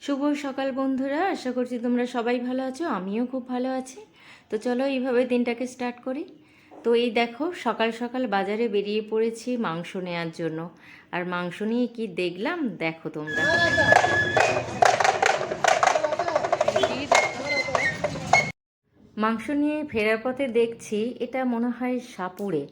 শুভ সকাল বন্ধুরা, আশা করছি তোমরা সবাই ভালো আছো। আমিও খুব ভালো আছি। তো চলো এইভাবে দিনটাকে স্টার্ট করি। তো এই দেখো, সকাল সকাল বাজারে বেরিয়ে পড়েছি মাংস নেওয়ার জন্য। আর মাংস নিয়ে কি দেখলাম দেখো তোমরা। মাংস নিয়ে ফেরার পথে দেখছি এটা মনে হয় সাপুড়ে।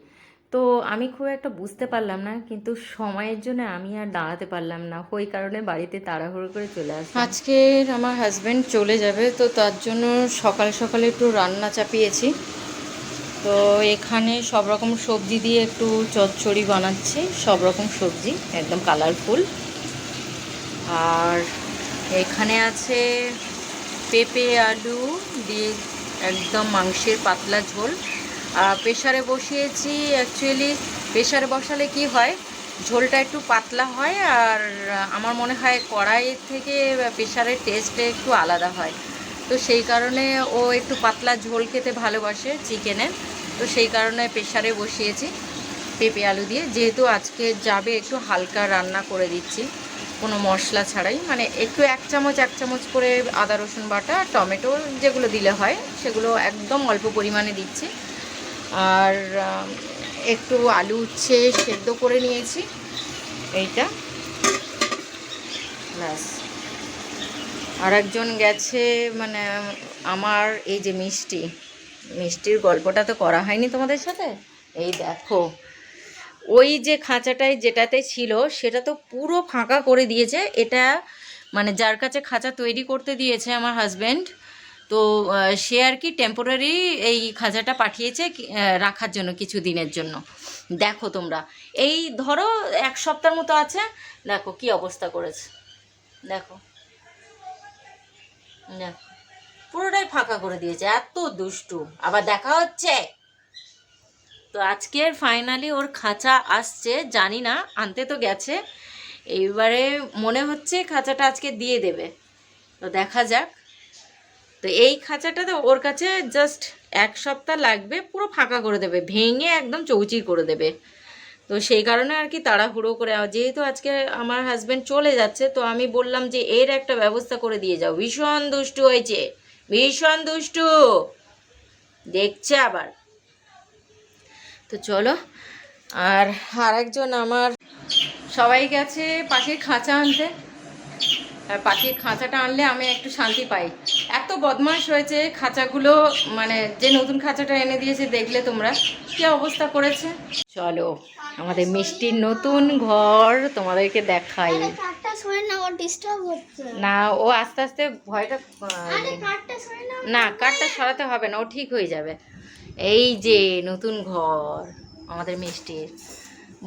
তো আমি খুব একটা বুঝতে পারলাম না, কিন্তু সময়ের জন্য আমি আর দাঁড়াতে পারলাম না, ওই কারণে বাড়িতে তাড়াহুড়ো করে চলে আসলাম। আজকে আমার হাজব্যান্ড চলে যাবে, তো তার জন্য সকাল সকালে একটু রান্না চাপিয়েছি। তো এখানে সব রকম সবজি দিয়ে একটু চচ্চড়ি বানাচ্ছি, সব রকম সবজি একদম কালারফুল। আর এখানে আছে পেঁপে আলু দিয়ে একদম মাংসের পাতলা ঝোল। প্রেশারে বসিয়েছি। অ্যাকচুয়ালি প্রেশারে বসালে কি হয়, ঝোলটা একটু পাতলা হয়। আর আমার মনে হয় কড়াইয়ের থেকে প্রেশারের টেস্টটা একটু আলাদা হয়। তো সেই কারণে ও একটু পাতলা ঝোল খেতে ভালোবাসে চিকেনের। তো সেই কারণে প্রেশারে বসিয়েছি পেঁপে আলু দিয়ে। যেহেতু আজকে যাবে, একটু হালকা রান্না করে দিচ্ছি, কোনো মশলা ছাড়াই। মানে একটু এক চামচ করে আদা রসুন বাটা, টমেটো যেগুলো দিলে হয় সেগুলো একদম অল্প পরিমাণে দিচ্ছি। আর একটু আলু উচ্ছে সেদ্ধ করে নিয়েছি, এইটা ব্যাস। আর একজন গেছে, মানে আমার এই যে মিষ্টির গল্পটা তো করা হয়নি তোমাদের সাথে। এই দেখো, ওই যে খাঁচাটায় যেটাতে ছিল সেটা তো পুরো ফাঁকা করে দিয়েছে। এটা মানে যার কাছে খাঁচা তৈরি করতে দিয়েছে আমার হাজব্যান্ড, তো সে আর কি টেম্পোরারি এই খাঁচাটা পাঠিয়েছে রাখার জন্য কিছু দিনের জন্য। দেখো তোমরা, এই ধরো এক সপ্তাহের মতো আছে, দেখো কি অবস্থা করেছে। দেখো দেখো, পুরোটাই ফাঁকা করে দিয়েছে, এত দুষ্টু। আবার দেখা হচ্ছে। তো আজকের ফাইনালি ওর খাঁচা আসছে, জানি না, আনতে তো গেছে। এইবারে মনে হচ্ছে খাঁচাটা আজকে দিয়ে দেবে, তো দেখা যাক। তো এই খাঁচাটা তো ওর কাছে জাস্ট এক সপ্তাহ লাগবে, পুরো ফাঁকা করে দেবে, ভেঙে একদম চৌচির করে দেবে। তো সেই কারণে আর কি তাড়াহুড়ো করে, যেহেতু আজকে আমার হাজব্যান্ড চলে যাচ্ছে, তো আমি বললাম যে এর একটা ব্যবস্থা করে দিয়ে যাও। ভীষণ দুষ্টু হয়েছে, ভীষণ দুষ্টু, দেখছে আবার। তো চলো। আর আরেকজন আমার, সবাই গেছে পাখির খাঁচা আনতে। আর পাখির খাঁচাটা আনলে আমি একটু শান্তি পাই। এত বদমাশ হয়েছে খাঁচাগুলো, মানে যে নতুন খাঁচাটা এনে দিয়েছে দেখলে তোমরা কি অবস্থা করেছে। চলো আমাদের মিষ্টির নতুন ঘর তোমাদেরকে দেখাই। না, ও আস্তে আস্তে ভয়টা, না কাঠটা সরাতে হবে না, ও ঠিক হয়ে যাবে। এই যে নতুন ঘর আমাদের মিষ্টির,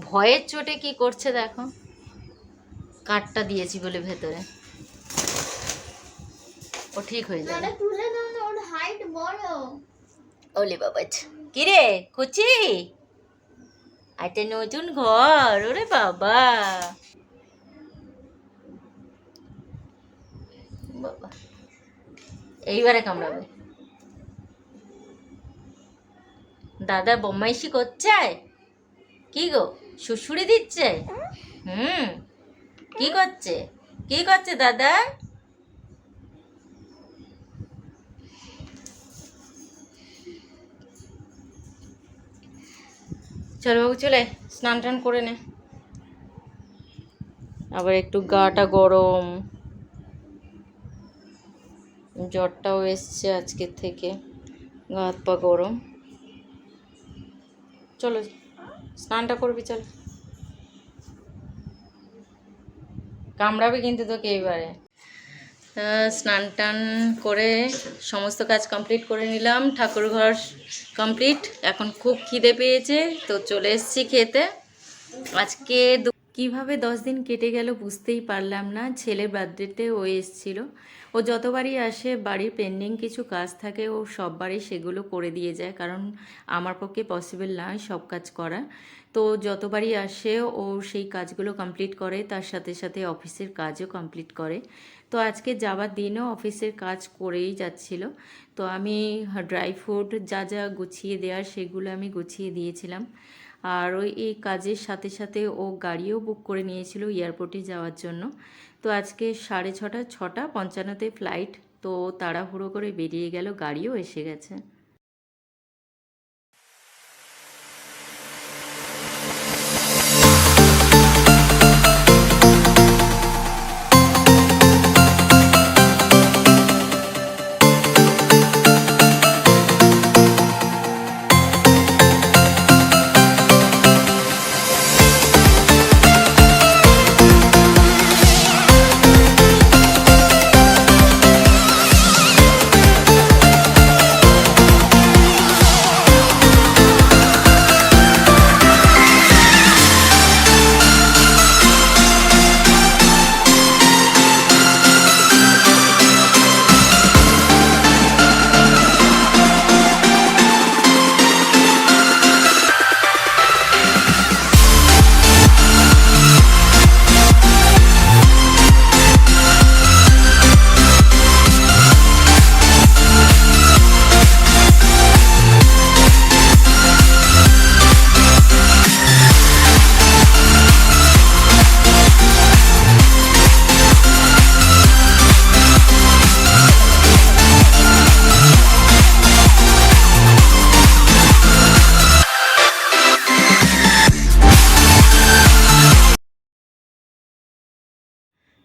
ভয়ের চোটে কি করছে দেখো, কাঠটা দিয়েছি বলে ভেতরে। ও ঠিক হয়ে যাবে। ওলে বাবা, কিরে কুচি, একটা নতুন ঘর, ওরে বাবা বাবা, এইবারে কামড়াবে। দাদা বদমাইশি করছে, কি গো শুশুড়ি দিচ্ছে? হুম, কি করছে, কি করছে দাদা? চল বাবু, চলে স্নান টান করে নে। আবার একটু গাটা গরম, জ্বরটাও এসছে আজকের থেকে, গা হাত পা গরম। চলো স্নানটা করবি, চল। কামড়াবে কিন্তু তোকে এবারে। স্নান টান করে সমস্ত কাজ কমপ্লিট করে নিলাম, ঠাকুর ঘর কমপ্লিট। এখন খুব খিদে পেয়েছে, তো চলে এসেছি খেতে। আজকে কিভাবে 10 দিন কেটে গেল বুঝতেই পারলাম না। ছেলের বার্থডেতে ও এসেছিল। ও যতবারই আসে বাড়ির পেন্ডিং কিছু কাজ থাকে, ও সববারই সেগুলো করে দিয়ে যায়, কারণ আমার পক্ষে পসিবল নয় সব কাজ করা। তো যতবারই আসে ও সেই কাজগুলো কমপ্লিট করে, তার সাথে সাথে অফিসের কাজও কমপ্লিট করে। তো আজকে যাওয়ার দিনও অফিসের কাজ করেই যাচ্ছিল। তো আমি ড্রাই ফ্রুট যা যা গুছিয়ে দেওয়ার সেগুলো আমি গুছিয়ে দিয়েছিলাম। আর ওই এই কাজের সাথে সাথে ও গাড়িও বুক করে নিয়েছিল এয়ারপোর্টে যাওয়ার জন্য। তো আজকে 6:30, 6:55 ফ্লাইট। তো তাড়াহুড়ো করে বেরিয়ে গেল, গাড়িও এসে গেছে।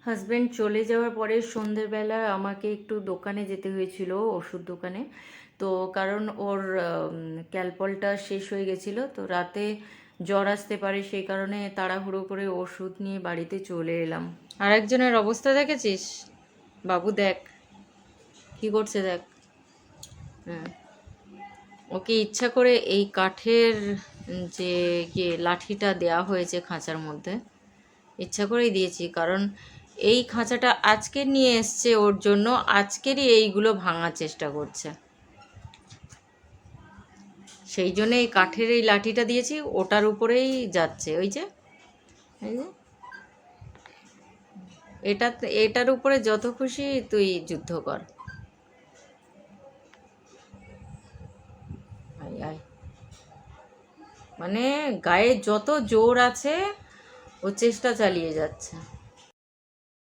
হাজব্যান্ড চলে যাওয়ার পরে সন্ধ্যেবেলা আমাকে একটু দোকানে যেতে হয়েছিল, ওষুধ দোকানে। তো কারণ ওর ক্যালপলটা শেষ হয়ে গেছিলো, তো রাতে জ্বর আসতে পারে, সেই কারণে তাড়াহুড়ো করে ওষুধ নিয়ে বাড়িতে চলে এলাম। আর একজনের অবস্থা দেখেছিস? বাবু দেখ কি করছে, দেখ। হ্যাঁ, ওকে ইচ্ছা করে এই কাঠের যে লাঠিটা দেয়া হয়েছে খাঁচার মধ্যে, ইচ্ছা করেই দিয়েছি, কারণ এই খাঁচাটা আজকে নিয়ে এসছে ওর জন্য, আজকেরই এইগুলো ভাঙার চেষ্টা করছে, সেই জন্য এই কাঠের এই লাঠিটা দিয়েছি, ওটার উপরেই যাচ্ছে। ওই যে এই যে এটার উপরে যত খুশি তুই যুদ্ধ কর। আয় আয়, মানে গায়ে যত জোর আছে ও চেষ্টা চালিয়ে যাচ্ছে।